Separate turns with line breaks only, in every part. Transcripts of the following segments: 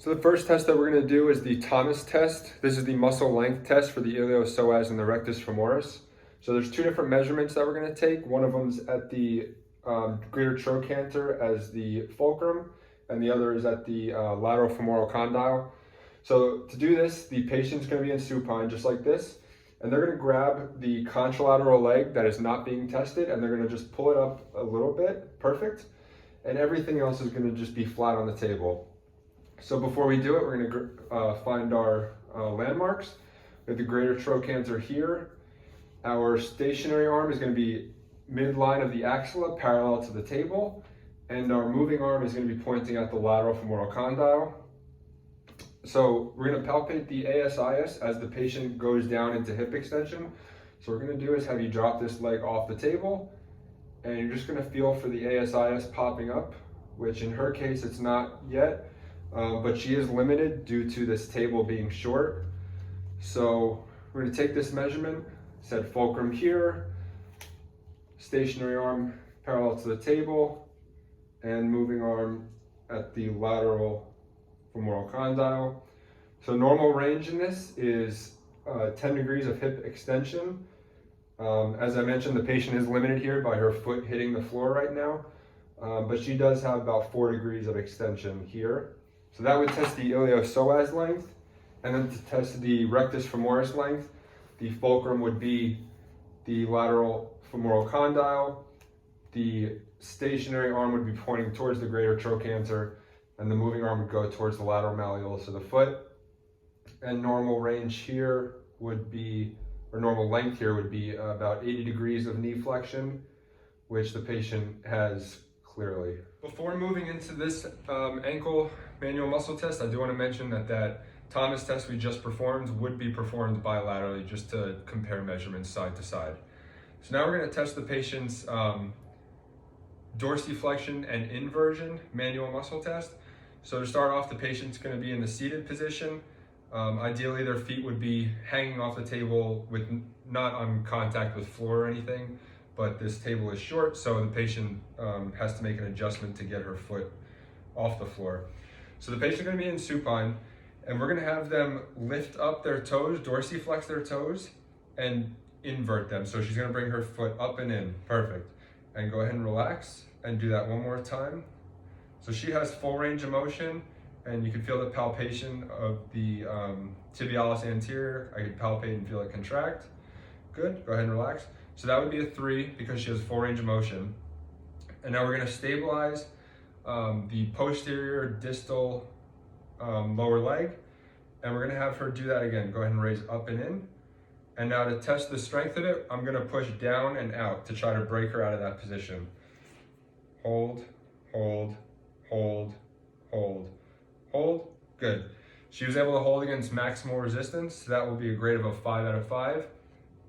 So the first test that we're going to do is the Thomas test. This is the muscle length test for the iliopsoas and the rectus femoris. So there's two different measurements that we're going to take. One of them's at the greater trochanter as the fulcrum, and the other is at the lateral femoral condyle. So to do this, the patient's going to be in supine just like this, and they're going to grab the contralateral leg that is not being tested, and they're going to just pull it up a little bit, perfect, and everything else is going to just be flat on the table. So before we do it, we're going to find our landmarks. We have the greater trochanter here. Our stationary arm is going to be midline of the axilla, parallel to the table, and our moving arm is going to be pointing at the lateral femoral condyle. So we're going to palpate the ASIS as the patient goes down into hip extension. So what we're going to do is have you drop this leg off the table, and you're just going to feel for the ASIS popping up, which in her case it's not yet, but she is limited due to this table being short. So we're going to take this measurement, set fulcrum here, stationary arm parallel to the table, and moving arm at the lateral femoral condyle. So normal range in this is 10 degrees of hip extension. As I mentioned, the patient is limited here by her foot hitting the floor right now, but she does have about 4 degrees of extension here. So that would test the iliopsoas length, and then to test the rectus femoris length, the fulcrum would be the lateral femoral condyle, the stationary arm would be pointing towards the greater trochanter, and the moving arm would go towards the lateral malleolus of the foot. And normal range here would be, or normal length here would be about 80 degrees of knee flexion, which the patient has clearly. Before moving into this ankle manual muscle test, I do want to mention that Thomas test we just performed would be performed bilaterally just to compare measurements side to side. So now we're going to test the patient's dorsiflexion and inversion manual muscle test. So to start off, the patient's going to be in the seated position. Ideally, their feet would be hanging off the table with not on contact with floor or anything, but this table is short, so the patient has to make an adjustment to get her foot off the floor. So the patient's going to be in supine, and we're going to have them lift up their toes, dorsiflex their toes, and invert them. So she's going to bring her foot up and in, perfect. And go ahead and relax, and do that one more time. So she has full range of motion, and you can feel the palpation of the tibialis anterior. I can palpate and feel it contract. Good, go ahead and relax. So that would be a 3 because she has full range of motion. And now we're gonna stabilize the posterior distal lower leg, and we're gonna have her do that again. Go ahead and raise up and in. And now to test the strength of it, I'm gonna push down and out to try to break her out of that position. Hold, hold, hold, hold, hold. Good. She was able to hold against maximal resistance. So that will be a grade of a 5 out of 5.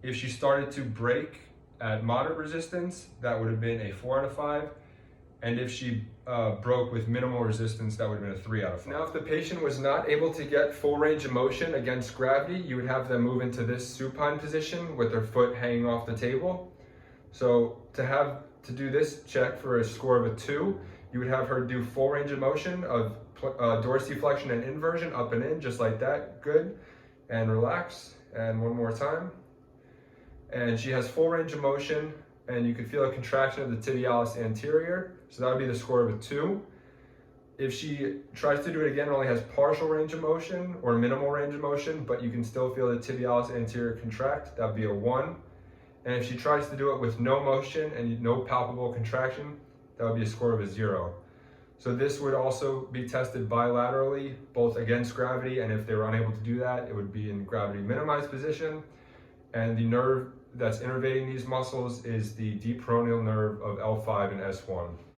If she started to break at moderate resistance, that would have been a 4 out of 5. And if she broke with minimal resistance, that would have been a 3 out of 5. Now, if the patient was not able to get full range of motion against gravity, you would have them move into this supine position with their foot hanging off the table. So to do this check for a score of a 2, you would have her do full range of motion of dorsiflexion and inversion, up and in, just like that. Good. And relax. And one more time. And she has full range of motion, and you can feel a contraction of the tibialis anterior. So that would be the score of a 2. If she tries to do it again, it only has partial range of motion or minimal range of motion, but you can still feel the tibialis anterior contract. That would be a 1. And if she tries to do it with no motion and no palpable contraction, that would be a score of a 0. So this would also be tested bilaterally, both against gravity, and if they were unable to do that, it would be in gravity minimized position. And the nerve that's innervating these muscles is the deep peroneal nerve of L5 and S1.